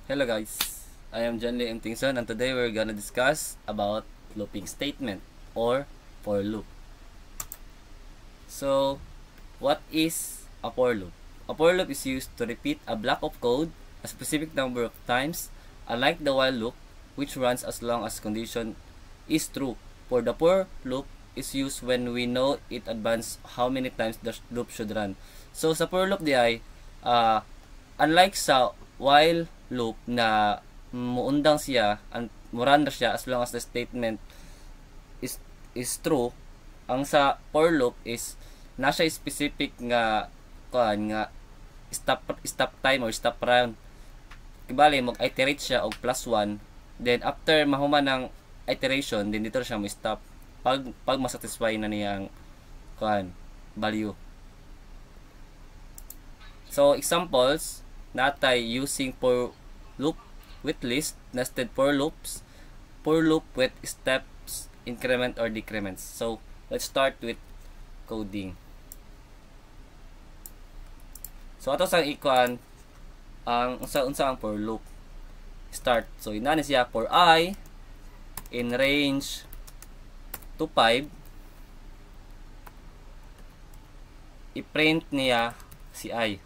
Hello guys, I am John Lee M. Tingson and today we're gonna discuss about looping statement or for loop. So, what is a for loop? A for loop is used to repeat a block of code a specific number of times, unlike the while loop, which runs as long as condition is true. For the for loop is used when we know it advance how many times the loop should run. So, sa for loop unlike sa while loop na muundang siya and muranda siya as long as the statement is true, ang sa for loop is nasa specific nga stop time or stop round. Kibali mag-iterate siya og +1, then after mahuman ng iteration then dito siya mo stop pag masatisfy na niyang value. So examples natay using for loop with list, nested for loops, for loop with steps, increment or decrements. So let's start with coding. So ato sang ikuan ang unsa ang for loop. Start. So inani siya for I in range to 5, i-print niya si I.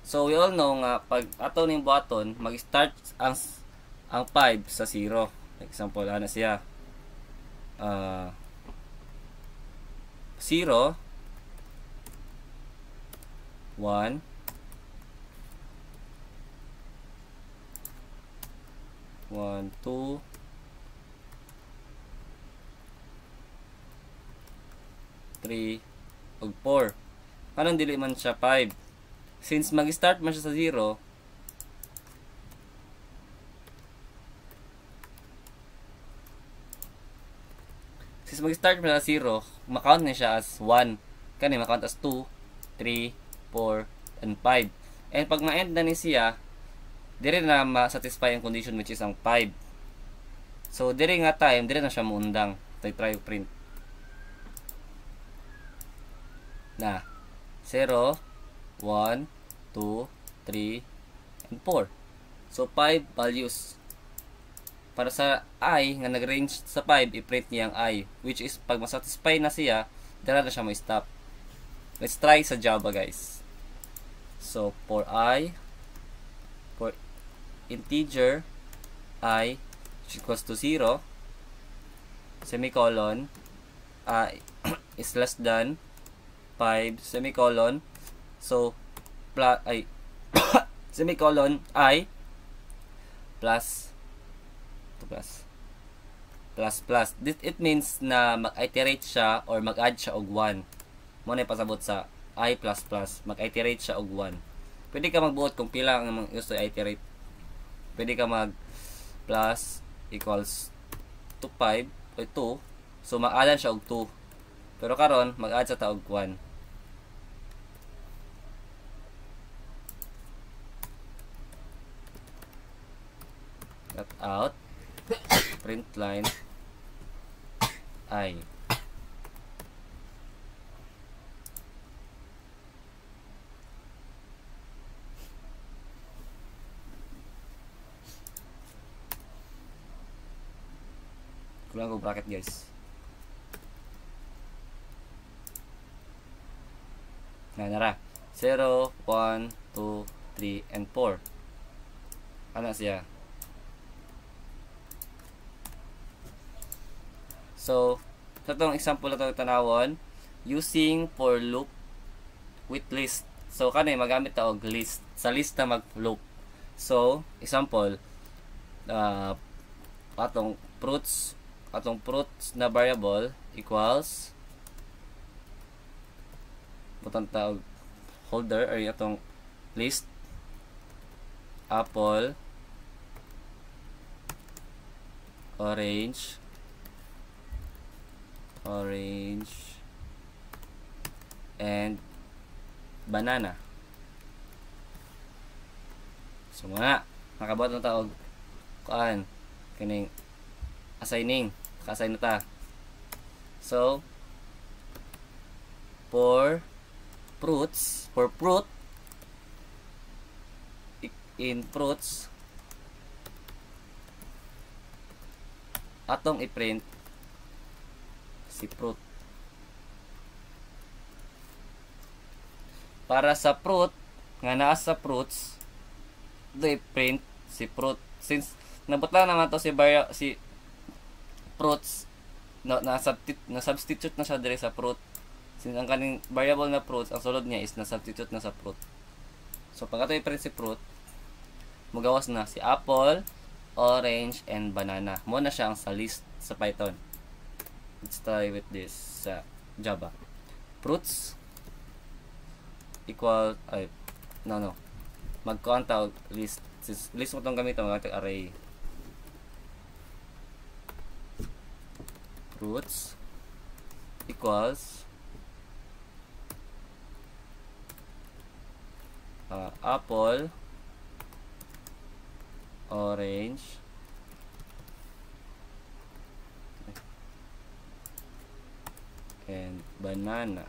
So we all know nga pag ato ning button mag-start ang 5 sa 0. Example ana siya 0 1 1 2 3 ug 4. Anong dili man siya 5? Since mag-start man siya sa 0, makount na siya as 1. Kani makount as 2, 3, 4, and 5. And pag ma-end na ni siya, dire na ma-satisfy ang condition which is ang 5. So dire nga time, dire na siya muundang. Try print. Na 0 1, 2, 3, and 4. So 5 values. Para sa I nga nag-range sa 5, i-print niya ang I, which is pag masatisfy na siya, dala na siya may stop. Let's try sa Java guys. So for integer I which equals to 0, semicolon I is less than 5, semicolon. So semicolon I plus it means na mag-iterate siya or mag-add siya og 1. Mo na pasabot sa I++, mag-iterate siya og 1. Pwede ka magbuot kung pila ang gusto iterate. Pwede ka mag plus equals to 5 o 2, so mag-addan siya og 2. Pero karon mag-add sa ta og 1. Out print line I. Kulang ko bracket guys. Nara 0 1 2 3 and 4. Ano siya? So, sa itong example na itong tanawon, using for loop with list. So, kanay magamit ta og list. Sa list na mag-loop. So, example, atong fruits na variable equals butang ta og holder or atong list apple, orange and banana. So mga nakabuat na ta og kining assigning, ka-assign na ta. So for fruit in fruits, atong i-print si fruit. Para sa fruit nga naa sa fruits, do i-print si fruit. Since nabutang naman to si fruits, na substitute na siya dire sa fruit. Since ang kaning variable na fruits, ang sulod niya is na substitute na sa fruit. So pag ato i-print si fruit, magawas na si apple, orange, and banana. Mo na siya ang sa list sa Python. Let's try with this sa Java. Fruits equal magkuhan tawag list. List mo itong gamitin, mag array. Fruits equals apple, orange, and banana.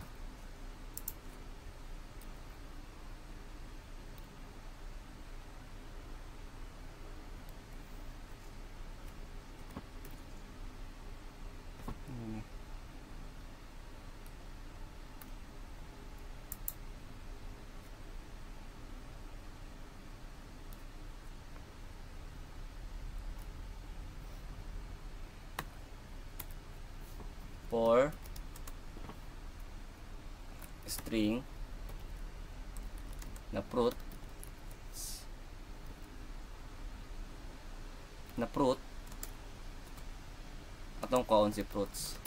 For string na fruit atong kuhaon si fruits.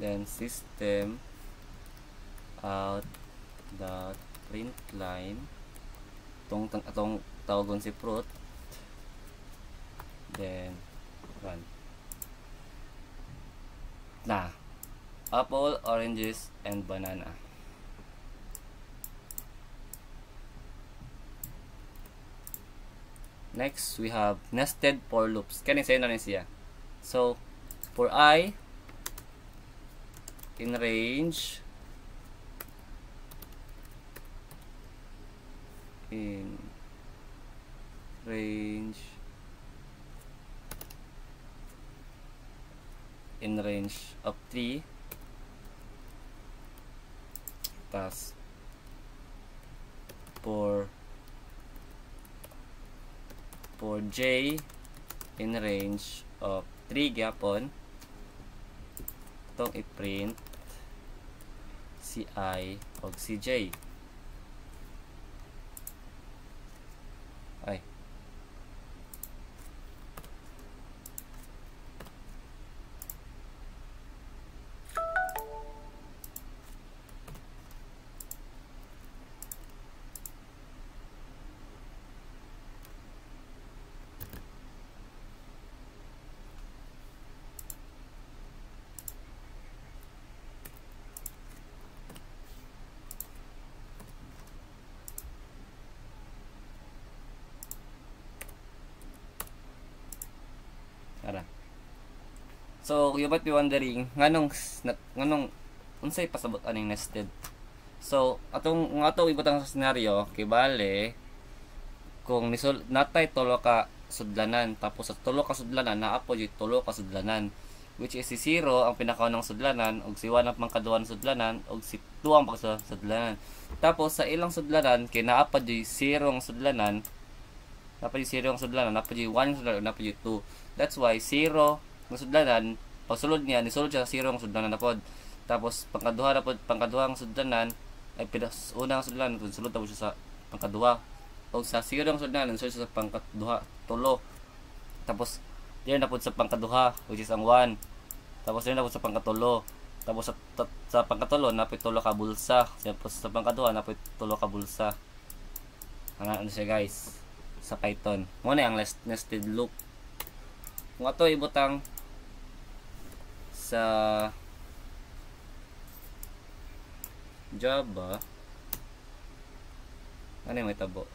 Then system out dot print line atong tawagon si fruit. Then run. Na apple, oranges, and banana. Next, we have nested for loops. Kani sa'yo na rin siya. So, for I in range of 3, tas for j in range of 3 gyapon, itong i-print si I o si j. Ay. So, you might be wondering, nganong unsay pasabot aning nested? So, atong ibutang sa scenario, kay bale, kung natay tulo ka sudlanan, tapos sa tulo ka sudlanan, naapo yung tulo ka sudlanan. Which is si 0 ang pinakaunang sudlanan, og si 1 ang pangkaduhang sudlanan, og si 2 ang pangkaduhang sudlanan. Tapos sa ilang sudlanan, kay naapad yung 0 ang sudlanan, napad yung 1 ang sudlanan, napad yung 2. That's why 0 ang sudlanan, pagsulod niya, nisulod siya sa 0 ang sudlanan napod. Tapos pangkaduhang sudlanan, ay unang sudlanan, sulod tapos siya sa pangkaduha. O sa 0 ang sudlanan, nisulod siya sa pangkaduha, tulo. Tapos, diyan napod sa pangkaduha, which is ang 1. Tapos diyan napod sa pangkatulo. Tapos sa pangkatulo, napit tulo ka bulsa. Tapos sa pangkaduha, napit tulo ka bulsa. Ano siya guys, sa Python. Muna ang nested loop. Kung ato ibutang sa Java, ano yung may tabo?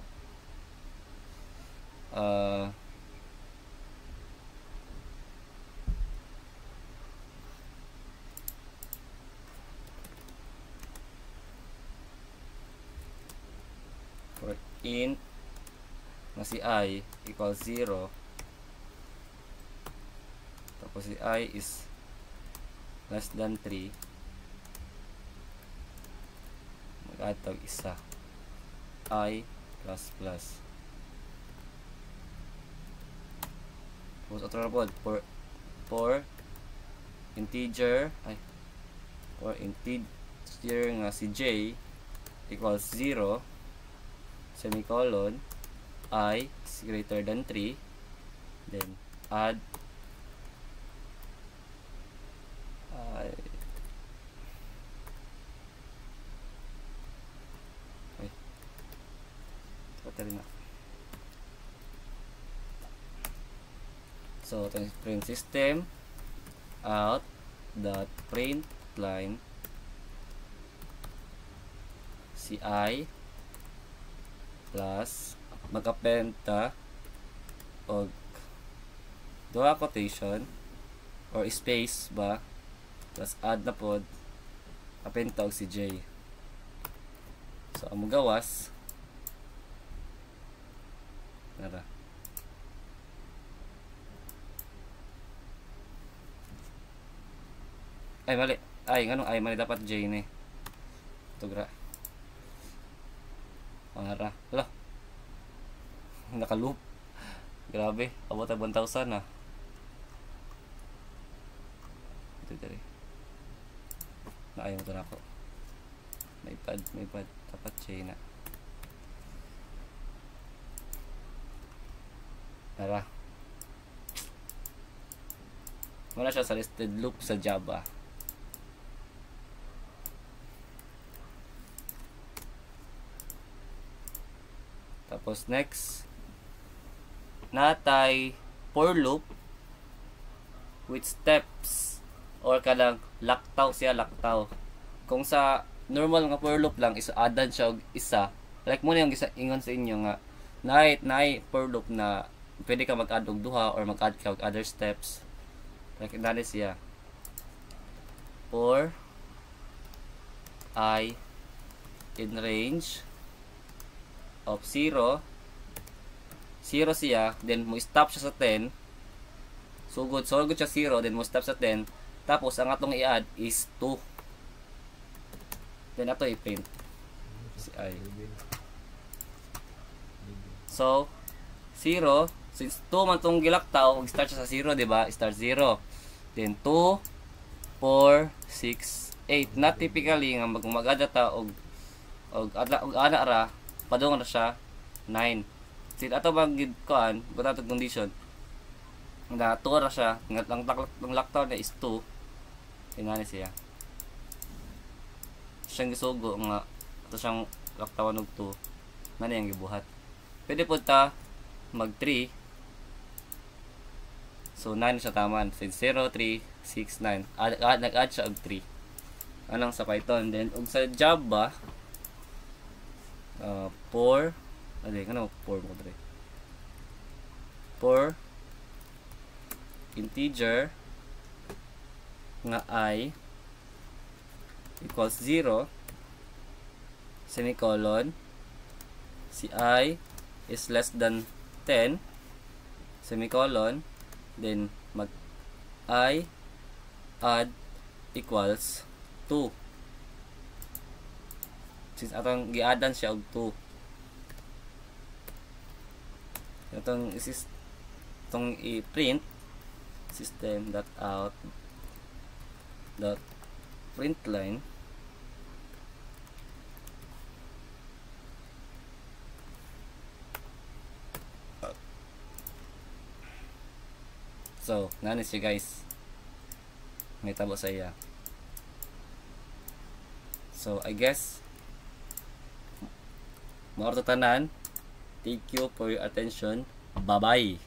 int na si I equals 0, tapos si I is less than 3, mag-add tag isa, I plus plus. Tapos ito na po, for integer nga si j equals 0, semicolon, I is greater than 3, then add so ito yung print system out dot print line si I plus magkapenta og duha quotation or space ba plus add na pod apenta og si J. So amo gawas nara ay mali ay mali dapat J ni tugra nara hala nakaloop grabe abot ang 1,000 na ito dali na ayaw ito na ako may pad dapat J na nara wala siya sa listed loop sa Java. Tapos next natay for loop with steps or kanang laktaw kung sa normal nga for loop lang is addan siya og isa like mo na yung ingon sa inyo nga nay for loop na pwede ka mag-add og duha or mag-add ka og other steps like nani siya for I in range of 0 siya, then mo stop siya sa 10, sugod siya 0, then mo stop sa 10, tapos ang atong i-add is 2, then ato i-print si I. So 0 since 2 man tong gilaktaw, mag-start siya sa 0, diba? Start 0, then 2 4 6 8 not typically nga mag-ada ta og ana ra padung na siya 9. Sin ato bang gid kuan buta tong condition nga 2 ra siya nga ang lockdown na is 2 ingani siya siyang gisugo nga ato siyang lockdown og 2 nani ang gibuhat pwede po ta mag 3 so 9 siya taman since 0 3 6 9 nag-add siya og 3 anang sa Python then og sa Java 4 ano 4 mo dre 4 integer nga I equals 0 semicolon si I is less than 10 semicolon then mag I add equals 2 since atong gi-addan siya og 2 itong i-print system.out.println so nani siya guys may tabo sa iya so I guess maorto tanan. Thank you for your attention. Bye-bye.